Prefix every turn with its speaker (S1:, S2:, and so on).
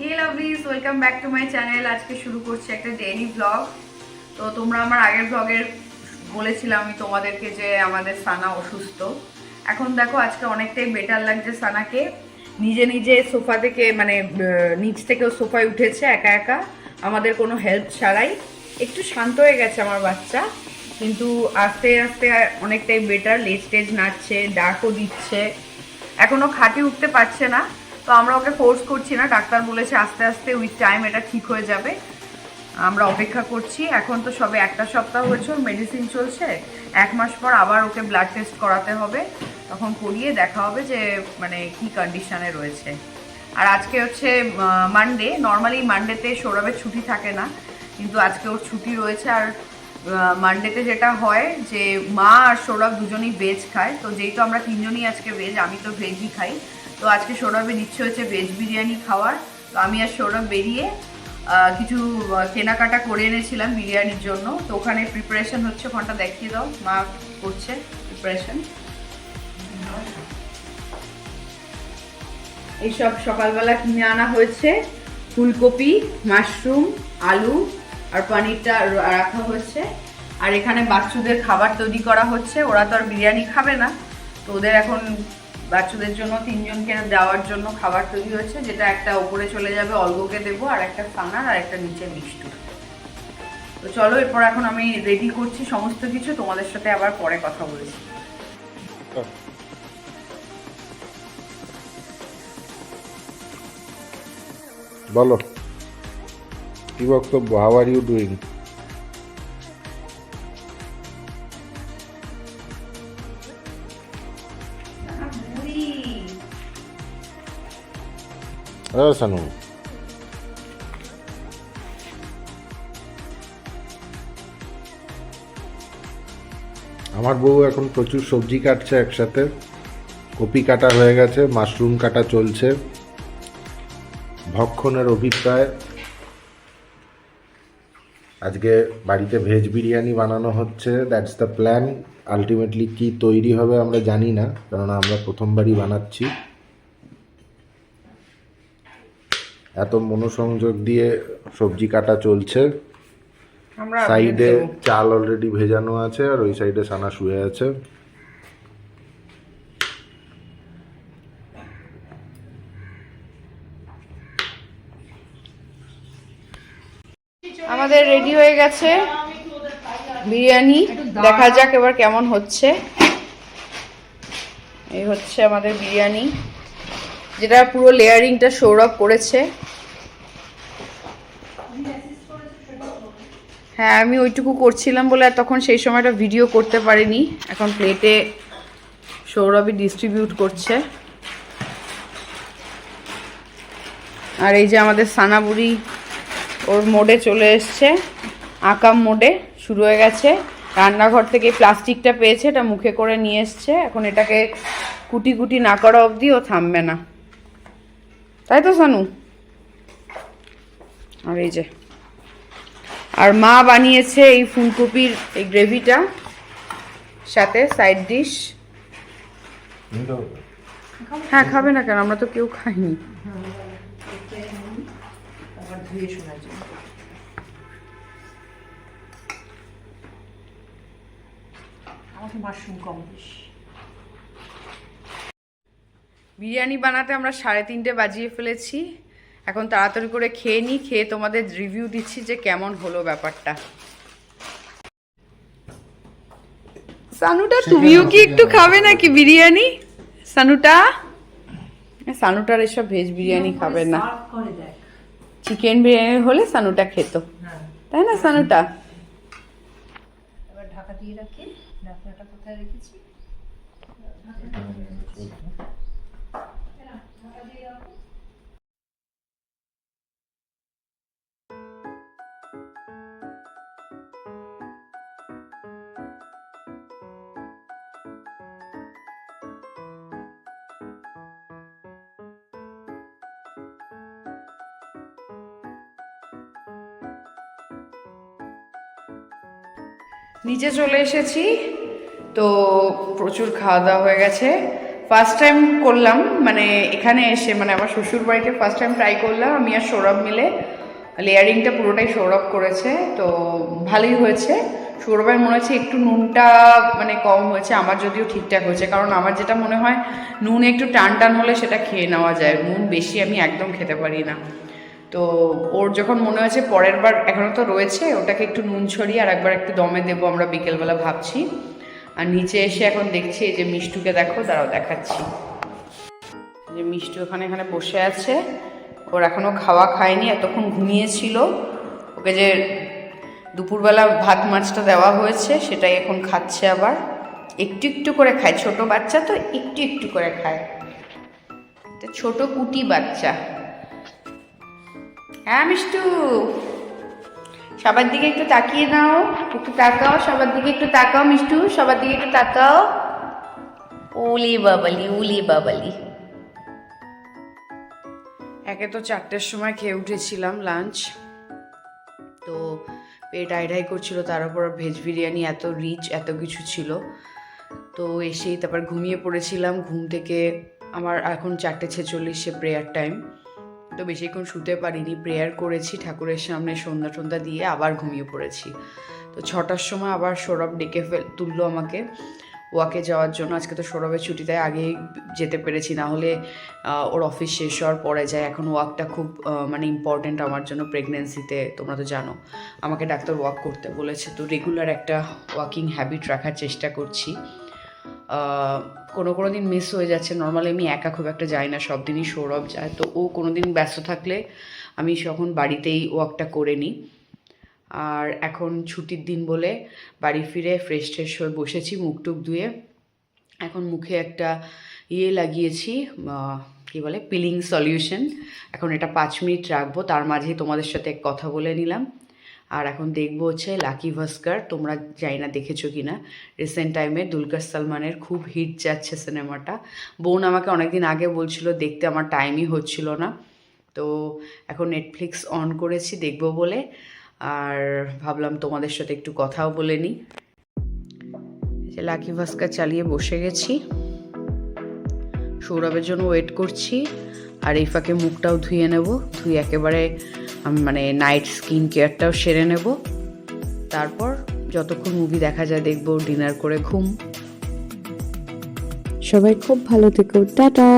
S1: Hey lovelies, welcome back to my channel. আজকে শুরু করছি একটা ডেইলি ব্লগ। তো তোমরা আমার আগের ব্লগের বলেছিলাম আমি তোমাদেরকে যে আমাদের সানা অসুস্থ। এখন দেখো আজকে অনেকটাই বেটার লাগছে সানাকে। নিজে নিজে সোফা থেকে মানে নিচ থেকে সোফায় উঠেছে একা একা, আমাদের কোনো হেল্প ছাড়াই। একটু শান্ত হয়ে গেছে আমার বাচ্চা, কিন্তু আস্তে আস্তে অনেকটাই বেটার। লেজ টেজ নাড়ছে, ডাকও দিচ্ছে, এখনো খাটে উঠতে পারছে না। তো আমরা ওকে ফোর্স করছি না, ডাক্তার বলেছে আস্তে আস্তে উইথ টাইম এটা ঠিক হয়ে যাবে। আমরা অপেক্ষা করছি। এখন তো সবে একটা সপ্তাহ হয়েছে, ওর মেডিসিন চলছে। 1 মাস পর আবার ওকে ব্লাড টেস্ট করাতে হবে, তখন করিয়ে দেখা হবে যে মানে কি কন্ডিশনে রয়েছে। আর আজকে হচ্ছে মানডে। নর্মালি মানডেতে সৌরভের ছুটি থাকে না, কিন্তু আজকে ওর ছুটি রয়েছে। আর মানডেতে যেটা হয় যে মা আর সৌরভ দুজনেই ভেজ খায়। তো যেহেতু আমরা তিনজনই আজকে ভেজ, আমি তো ভেজই খাই, তো আজকে সৌরভের ইচ্ছে হচ্ছে ভেজ বিরিয়ানি খাওয়ার। তো আমি আর সৌরভ বেরিয়ে কিছু কেনাকাটা করে এনেছিলাম বিরিয়ানির জন্য। তো ওখানে প্রিপারেশন হচ্ছে, ওখানটা দেখিয়ে দাও, মা করছে প্রিপারেশন। এইসব সকালবেলা কিনে আনা হয়েছে, ফুলকপি, মাশরুম, আলু আর পনিরটা রাখা হয়েছে। আর এখানে বাচ্চাদের খাবার তৈরি করা হচ্ছে। ওরা তো আর বিরিয়ানি খাবে না, তো ওদের এখন বাচ্চাদের জন্য তিনজনকে দেওয়ার জন্য খাবার তৈরি হচ্ছে, যেটা একটা ওপরে চলে যাবে অল্পকে দেবো, আর একটা সানার, আর একটা নিচে মিষ্টুর। তো চলো, এরপর এখন আমি রেডি করছি সমস্ত কিছু, তোমাদের সাথে আবার পরে কথা বলছি।
S2: বলো, কি বক্তব্য? How are you doing? Sanu, আমার বউ এখন প্রচুর সবজি কাটছে একসাথে। কপি কাটা হয়ে গেছে, মাশরুম কাটা চলছে। ভক্ষণের অভিপ্রায় আজকে বাড়িতে ভেজ বিরিয়ানি বানানো হচ্ছে। That's the plan. আলটিমেটলি কি তৈরি হবে আমরা জানি না, কেননা আমরা প্রথমবারই বানাচ্ছি। এত মনোসংযোগ দিয়ে সবজি কাটা চলছে। সাইডে চাল অলরেডি ভেজানো আছে, আর ওই সাইডে সানা শুয়ে আছে।
S1: আমাদের রেডি হয়ে গেছে বিরিয়ানি, দেখা যাক এবার কেমন হচ্ছে। এই হচ্ছে আমাদের বিরিয়ানি, যেটা পুরো লেয়ারিংটা সৌরভ করেছে। হ্যাঁ, আমি ওইটুকু করছিলাম বলে তখন সেই সময়টা ভিডিও করতে পারিনি। এখন প্লেটে সৌরভই ডিস্ট্রিবিউট করছে। আর এই যে আমাদের সানাবুড়ি ওর মোডে চলে এসছে, আকাম মোডে শুরু হয়ে গেছে। রান্নাঘর থেকে প্লাস্টিকটা পেয়েছে, এটা মুখে করে নিয়ে এসছে। এখন এটাকে কুটি কুটি না করা অবধি ও থামবে না, তাই তো সানু? আর এই যে, আর মা বানিয়েছে এই ফুলকপির এই গ্রেভিটা, সাথে সাইড ডিশ। হ্যাঁ, খাবে না কেন? আমরা তো কেউ খাইনি। বিরিয়ানি বানাতে আমরা 3:30 বাজিয়ে ফেলেছি। এখন তাড়াতাড়ি করে খেয়ে নিই, খেয়ে তোমাদের রিভিউ দিচ্ছি যে কেমন হলো ব্যাপারটা। সানুটা, তুমিও কি একটু খাবে নাকি বিরিয়ানি? সানুটা, সানুটার এসব ভেজ বিরিয়ানি খাবে না। চিকেন বিরিয়ানি হলে সানুটা খেত, তাই না সানুটা?
S3: এবার ঢাকা দিয়ে রাখি। ঢাকনাটা কোথায় রেখেছি?
S1: নিচে চলে এসেছি, তো প্রচুর খাওয়া দাওয়া হয়ে গেছে। ফার্স্ট টাইম করলাম, মানে এখানে এসে, মানে আমার শ্বশুর বাড়িতে ফার্স্ট টাইম ট্রাই করলাম আমি আর সৌরভ মিলে। লেয়ারিংটা পুরোটাই সৌরভ করেছে, তো ভালোই হয়েছে। সৌরভের মনে হচ্ছে একটু নুনটা মানে কম হয়েছে, আমার যদিও ঠিকঠাক হয়েছে, কারণ আমার যেটা মনে হয় নুন একটু টান টান হলে সেটা খেয়ে নেওয়া যায়, নুন বেশি আমি একদম খেতে পারি না। তো ওর যখন মনে হয়েছে পরের বার, এখনও তো রয়েছে, ওটাকে একটু নুন ছড়িয়ে আর একবার একটু দমে দেবো আমরা বিকেলবেলা ভাবছি। আর নিচে এসে এখন দেখছি এই যে মিষ্টুকে দেখো, দাঁড়াও দেখাচ্ছি। যে মিষ্টু এখানে বসে আছে, ওর এখনও খাওয়া খায়নি, এতক্ষণ ঘুমিয়েছিল। ওকে যে দুপুরবেলা ভাত মাছটা দেওয়া হয়েছে সেটাই এখন খাচ্ছে, আবার একটু একটু করে খায়, ছোট বাচ্চা তো একটু একটু করে খায়, এটা ছোট কুটি বাচ্চা। হ্যাঁ মিষ্টু, সবার দিকে একটু তাকিয়ে নাও, একটু তাকাও, সবার দিকে একটু তাকাও মিষ্টু, সবার দিকে একটু তাকাও। উলি বাবালি, উলি বাবালি। একে তো 4টের সময় খেয়ে উঠেছিলাম লাঞ্চ, তো পেট আইডাই করছিল, তার উপর ভেজ বিরিয়ানি এত রিচ, এত কিছু ছিল। তো এসেই তারপর ঘুমিয়ে পড়েছিলাম। ঘুম থেকে আমার এখন 4:46 প্রেয়ার টাইম, তো বেশিক্ষণ শুতে পারিনি, প্রেয়ার করেছি ঠাকুরের সামনে, সন্ধ্যা টন্ধ্যা দিয়ে আবার ঘুমিয়ে পড়েছি। তো 6টার সময় আবার সৌরভ ডেকে তুললো আমাকে ওয়াকে যাওয়ার জন্য। আজকে তো সৌরভের ছুটি, তাই আগেই যেতে পেরেছি, না হলে ওর অফিস শেষ হওয়ার পরে যায়। এখন ওয়াকটা খুব মানে ইম্পর্ট্যান্ট আমার জন্য প্রেগনেন্সিতে, তোমরা তো জানো আমাকে ডাক্তার ওয়াক করতে বলেছে, তো রেগুলার একটা ওয়াকিং হ্যাবিট রাখার চেষ্টা করছি। কোনো দিন মিস হয়ে যাচ্ছে, নর্মালি আমি একা খুব একটা যাই না, সব দিনই সৌরভ যায়, তো ও কোনো দিন ব্যস্ত থাকলে আমি তখন বাড়িতেই ওয়াকটা করে নিই। আর এখন ছুটির দিন বলে বাড়ি ফিরে ফ্রেশ ট্রেশ হয়ে বসেছি, মুখ টুক ধুয়ে। এখন মুখে একটা লাগিয়েছি, কী বলে, পিলিং সলিউশন। এখন এটা 5 মিনিট রাখবো, তার মাঝেই তোমাদের সাথে কথা বলে নিলাম। আর এখন দেখবো হচ্ছে লাকি ভাস্কার, তোমরা জানি না দেখেছো কি না, রিসেন্ট টাইমে দুলকার সালমানের খুব হিট যাচ্ছে সিনেমাটা। বোন আমাকে অনেকদিন আগে বলছিল দেখতে, আমার টাইমই হচ্ছিল না, তো এখন নেটফ্লিক্স অন করেছি দেখবো বলে। আর ভাবলাম তোমাদের সাথে একটু কথাও বলে নিই। যে লাকি ভাস্কার চালিয়ে বসে গেছি, সৌরভের জন্য ওয়েট করছি। আর এই ফাঁকে মুখটাও ধুয়ে নেব, ধুয়ে একেবারে মানে নাইট স্কিন কেয়ারটাও সেরে নেব, তারপর যতক্ষণ মুভি দেখা যায় দেখবো, ডিনার করে ঘুম।
S4: সবাই খুব ভালো থেকো, টাটা।